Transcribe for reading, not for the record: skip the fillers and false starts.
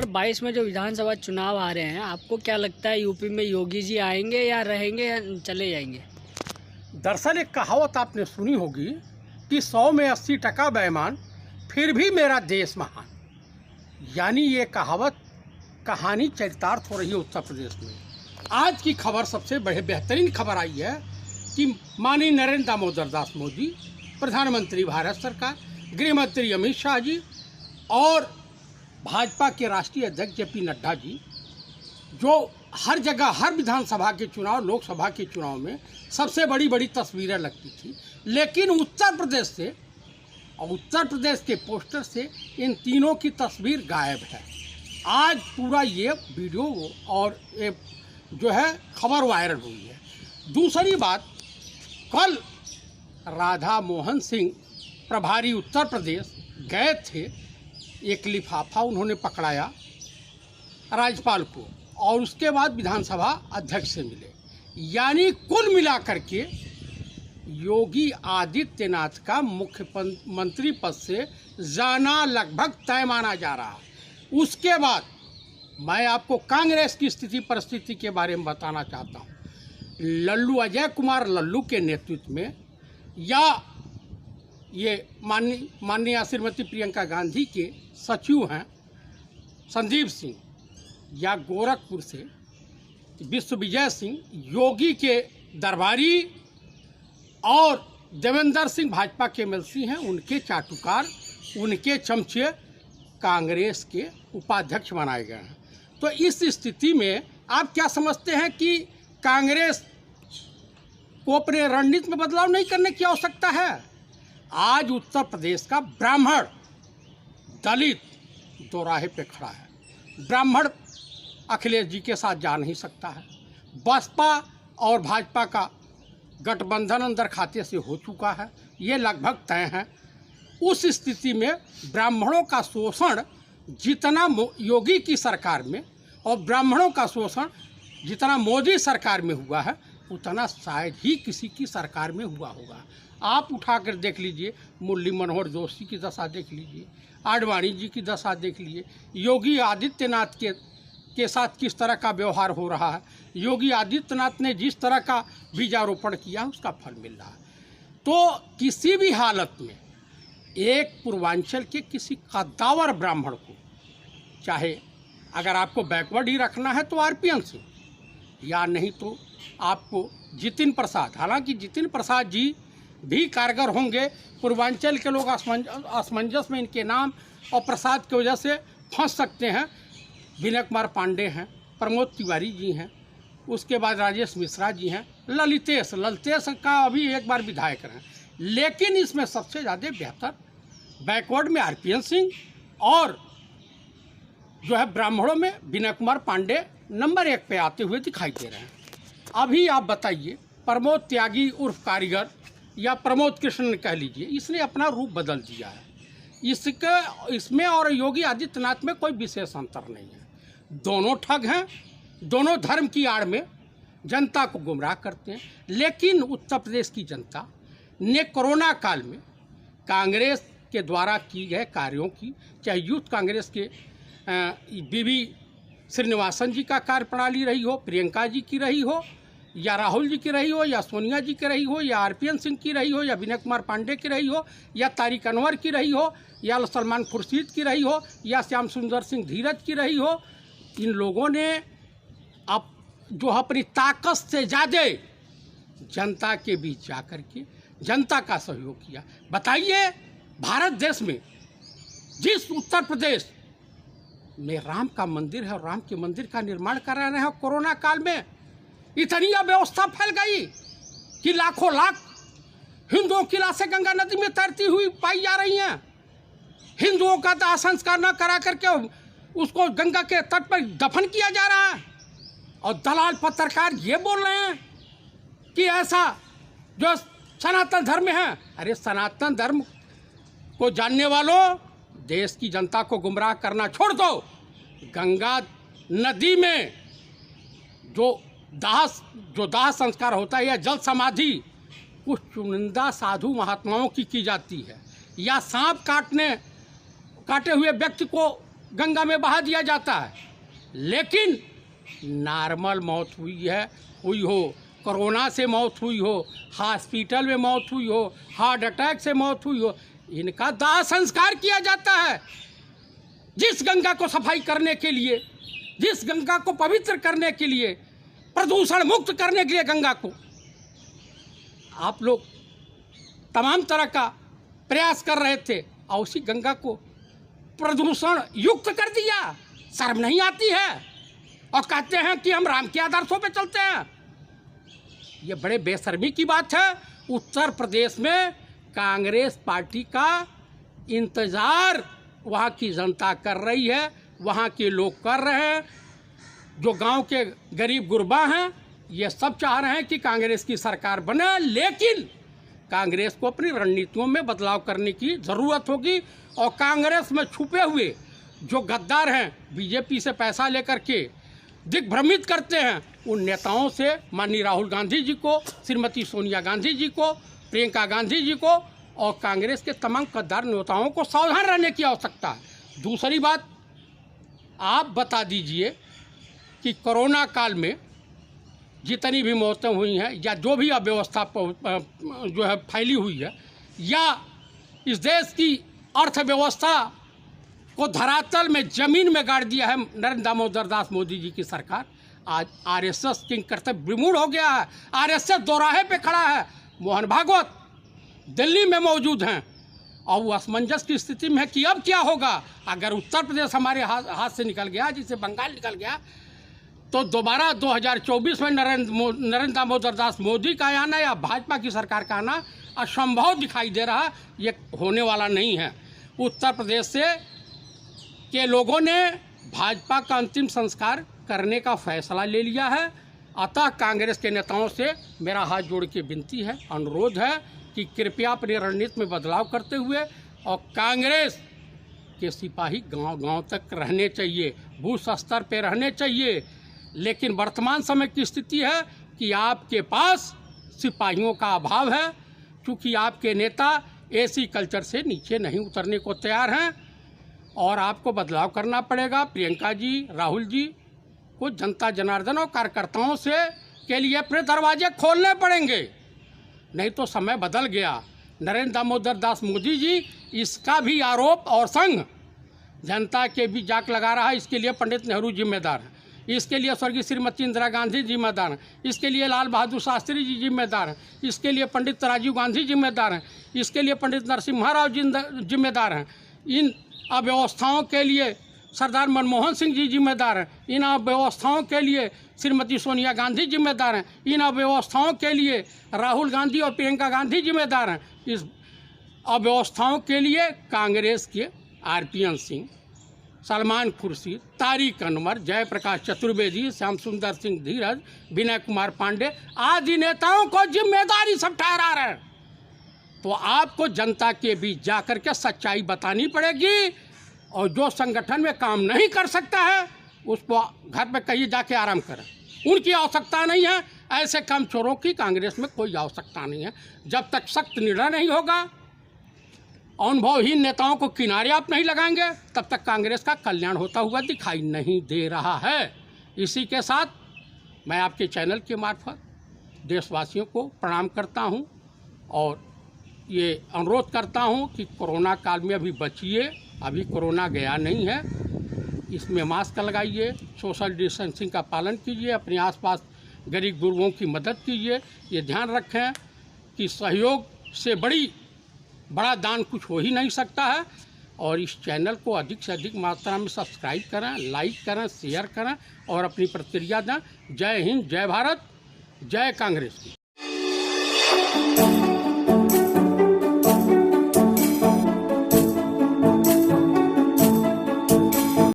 2022 में जो विधानसभा चुनाव आ रहे हैं, आपको क्या लगता है यूपी में योगी जी आएंगे या रहेंगे या चले जाएंगे? दरअसल एक कहावत आपने सुनी होगी कि 100 में 80% बेईमान फिर भी मेरा देश महान। यानी ये कहावत कहानी चरितार्थ हो रही है उत्तर प्रदेश में। आज की खबर सबसे बेहतरीन खबर आई है कि माननीय नरेंद्र दामोदर दास मोदी, प्रधानमंत्री भारत सरकार, गृह मंत्री अमित शाह जी और भाजपा के राष्ट्रीय अध्यक्ष जेपी नड्डा जी, जो हर जगह हर विधानसभा के चुनाव, लोकसभा के चुनाव में सबसे बड़ी तस्वीरें लगती थी, लेकिन उत्तर प्रदेश के पोस्टर से इन तीनों की तस्वीर गायब है। आज पूरा ये वीडियो और ये जो है खबर वायरल हुई है। दूसरी बात, कल राधा मोहन सिंह प्रभारी उत्तर प्रदेश गए थे, एक लिफाफा उन्होंने पकड़ाया राज्यपाल को और उसके बाद विधानसभा अध्यक्ष से मिले। यानी कुल मिलाकर के योगी आदित्यनाथ का मुख्यमंत्री पद से जाना लगभग तय माना जा रहा है। उसके बाद मैं आपको कांग्रेस की स्थिति परिस्थिति के बारे में बताना चाहता हूँ। लल्लू, अजय कुमार लल्लू के नेतृत्व में या ये माननीय श्रीमती प्रियंका गांधी के सचिव हैं संदीप सिंह, या गोरखपुर से विश्वविजय सिंह, योगी के दरबारी और देवेंद्र सिंह भाजपा के एमएलसी हैं, उनके चाटुकार, उनके चमचे कांग्रेस के उपाध्यक्ष बनाए गए हैं। तो इस स्थिति में आप क्या समझते हैं कि कांग्रेस को अपने रणनीति में बदलाव नहीं करने की आवश्यकता है? आज उत्तर प्रदेश का ब्राह्मण दलित दो राहे पे खड़ा है। ब्राह्मण अखिलेश जी के साथ जा नहीं सकता है। बसपा और भाजपा का गठबंधन अंदर खाते से हो चुका है, ये लगभग तय है। उस स्थिति में ब्राह्मणों का शोषण जितना योगी की सरकार में और ब्राह्मणों का शोषण जितना मोदी सरकार में हुआ है, उतना शायद ही किसी की सरकार में हुआ होगा। आप उठाकर देख लीजिए, मुरली मनोहर जोशी की दशा देख लीजिए, आडवाणी जी की दशा देख लीजिए, योगी आदित्यनाथ के साथ किस तरह का व्यवहार हो रहा है। योगी आदित्यनाथ ने जिस तरह का बीजारोपण किया उसका फल मिल रहा है। तो किसी भी हालत में एक पूर्वांचल के किसी कद्दावर ब्राह्मण को, चाहे अगर आपको बैकवर्ड ही रखना है तो आरपीएन सिंह, या नहीं तो आपको जितिन प्रसाद, हालांकि जितिन प्रसाद जी भी कारगर होंगे। पूर्वांचल के लोग असमंजस में इनके नाम और प्रसाद की वजह से फंस सकते हैं। विनय कुमार पांडे हैं, प्रमोद तिवारी जी हैं, उसके बाद राजेश मिश्रा जी हैं, ललितेश का अभी एक बार विधायक हैं। लेकिन इसमें सबसे ज़्यादा बेहतर बैकवर्ड में आरपीएन सिंह और जो है ब्राह्मणों में विनय कुमार पांडे नंबर 1 पे आते हुए दिखाई दे रहे हैं। अभी आप बताइए, प्रमोद त्यागी उर्फ कारीगर या प्रमोद कृष्ण कह लीजिए, इसने अपना रूप बदल दिया है। इसमें और योगी आदित्यनाथ में कोई विशेष अंतर नहीं है। दोनों ठग हैं, दोनों धर्म की आड़ में जनता को गुमराह करते हैं। लेकिन उत्तर प्रदेश की जनता ने कोरोना काल में कांग्रेस के द्वारा किए गए कार्यों की, चाहे यूथ कांग्रेस के बीवी श्रीनिवासन जी का कार्यप्रणाली रही हो, प्रियंका जी की रही हो, या राहुल जी की रही हो, या सोनिया जी की रही हो, या आरपीएन सिंह की रही हो, या विनय कुमार पांडे की रही हो, या तारिक अनवर की रही हो, या सलमान खुर्शीद की रही हो, या श्याम सुंदर सिंह धीरज की रही हो, इन लोगों ने अब जो अपनी ताकत से ज़्यादा जनता के बीच जाकर के जनता का सहयोग किया। बताइए, भारत देश में जिस उत्तर प्रदेश में राम का मंदिर है और राम के मंदिर का निर्माण करा रहे हैं, कोरोना काल में इतनी अव्यवस्था फैल गई कि लाखों लाख हिंदुओं की लाशें गंगा नदी में तैरती हुई पाई जा रही हैं। हिंदुओं का दाह संस्कार न करा करके उसको गंगा के तट पर दफन किया जा रहा है, और दलाल पत्रकार ये बोल रहे हैं कि ऐसा जो सनातन धर्म है। अरे सनातन धर्म को जानने वालों, देश की जनता को गुमराह करना छोड़ दो। गंगा नदी में जो दाह संस्कार होता है या जल समाधि कुछ चुनिंदा साधु महात्माओं की जाती है, या सांप काटे हुए व्यक्ति को गंगा में बहा दिया जाता है। लेकिन नॉर्मल मौत हुई हो, कोरोना से मौत हुई हो, हॉस्पिटल में मौत हुई हो, हार्ट अटैक से मौत हुई हो, इनका दाह संस्कार किया जाता है। जिस गंगा को सफाई करने के लिए, जिस गंगा को पवित्र करने के लिए, प्रदूषण मुक्त करने के लिए गंगा को आप लोग तमाम तरह का प्रयास कर रहे थे और उसी गंगा को प्रदूषण युक्त कर दिया। शर्म नहीं आती है? और कहते हैं कि हम राम के आदर्शों पे चलते हैं। ये बड़े बेशर्मी की बात है। उत्तर प्रदेश में कांग्रेस पार्टी का इंतज़ार वहाँ की जनता कर रही है, वहाँ के लोग कर रहे हैं। जो गांव के गरीब गुरबा हैं, ये सब चाह रहे हैं कि कांग्रेस की सरकार बने, लेकिन कांग्रेस को अपनी रणनीतियों में बदलाव करने की ज़रूरत होगी। और कांग्रेस में छुपे हुए जो गद्दार हैं, बीजेपी से पैसा लेकर के दिग्भ्रमित करते हैं, उन नेताओं से, माननीय राहुल गांधी जी को, श्रीमती सोनिया गांधी जी को, प्रियंका गांधी जी को और कांग्रेस के तमाम गद्दार नेताओं को सावधान रहने की आवश्यकता है। दूसरी बात, आप बता दीजिए कि कोरोना काल में जितनी भी मौतें हुई हैं या जो भी अव्यवस्था जो है फैली हुई है, या इस देश की अर्थव्यवस्था को धरातल में, ज़मीन में गाड़ दिया है नरेंद्र दामोदर दास मोदी जी की सरकार। आज आरएसएस किंग कर्तव्य विमूढ़ हो गया है। आरएसएस दोराहे पे खड़ा है। मोहन भागवत दिल्ली में मौजूद हैं और वो असमंजस की स्थिति में है कि अब क्या होगा। अगर उत्तर प्रदेश हमारे हाथ से निकल गया, जिससे बंगाल निकल गया, तो दोबारा 2024 में नरेंद्र दामोदर दास मोदी का आना या भाजपा की सरकार का आना असंभव दिखाई दे रहा। ये होने वाला नहीं है। उत्तर प्रदेश से के लोगों ने भाजपा का अंतिम संस्कार करने का फैसला ले लिया है। अतः कांग्रेस के नेताओं से मेरा हाथ जोड़ के विनती है, अनुरोध है कि कृपया अपनी रणनीति में बदलाव करते हुए और कांग्रेस के सिपाही गांव-गांव तक रहने चाहिए, बूथ स्तर पे रहने चाहिए। लेकिन वर्तमान समय की स्थिति है कि आपके पास सिपाहियों का अभाव है, क्योंकि आपके नेता एसी कल्चर से नीचे नहीं उतरने को तैयार हैं और आपको बदलाव करना पड़ेगा। प्रियंका जी, राहुल जी को जनता जनार्दन और कार्यकर्ताओं से के लिए अपने दरवाजे खोलने पड़ेंगे, नहीं तो समय बदल गया। नरेंद्र दामोदर दास मोदी जी, इसका भी आरोप और संग जनता के भी जाक लगा रहा है। इसके लिए पंडित नेहरू जिम्मेदार हैं, इसके लिए स्वर्गीय श्रीमती इंदिरा गांधी जिम्मेदार हैं, इसके लिए लाल बहादुर शास्त्री जी जिम्मेदार हैं, इसके लिए पंडित राजीव गांधी जिम्मेदार हैं, इसके लिए पंडित नरसिम्हा राव जिम्मेदार हैं। इन अव्यवस्थाओं के लिए सरदार मनमोहन सिंह जी जिम्मेदार हैं। इन अव्यवस्थाओं के लिए श्रीमती सोनिया गांधी जिम्मेदार हैं। इन अव्यवस्थाओं के लिए राहुल गांधी और प्रियंका गांधी जिम्मेदार हैं। इस अव्यवस्थाओं के लिए कांग्रेस के आरपीएन सिंह, सलमान खुर्शीद, तारिक अनवर, जयप्रकाश चतुर्वेदी, श्याम सुंदर सिंह धीरज, विनय कुमार पांडे आदि नेताओं को जिम्मेदारी सब ठहरा रहे हैं। तो आपको जनता के बीच जाकर के सच्चाई बतानी पड़ेगी और जो संगठन में काम नहीं कर सकता है उसको घर पे कहीं जाके आराम करें। उनकी आवश्यकता नहीं है। ऐसे काम चोरों की कांग्रेस में कोई आवश्यकता नहीं है। जब तक सख्त निर्णय नहीं होगा, अनुभवहीन नेताओं को किनारे आप नहीं लगाएंगे, तब तक कांग्रेस का कल्याण होता हुआ दिखाई नहीं दे रहा है। इसी के साथ मैं आपके चैनल के मार्फत देशवासियों को प्रणाम करता हूं और ये अनुरोध करता हूं कि कोरोना काल में अभी बचिए, अभी कोरोना गया नहीं है। इसमें मास्क लगाइए, सोशल डिस्टेंसिंग का पालन कीजिए, अपने आसपास गरीब गुरबों की मदद कीजिए। ये ध्यान रखें कि सहयोग से बड़ा दान कुछ हो ही नहीं सकता है। और इस चैनल को अधिक से अधिक मात्रा में सब्सक्राइब करें, लाइक करें, शेयर करें और अपनी प्रतिक्रिया दें। जय हिंद, जय भारत, जय कांग्रेस।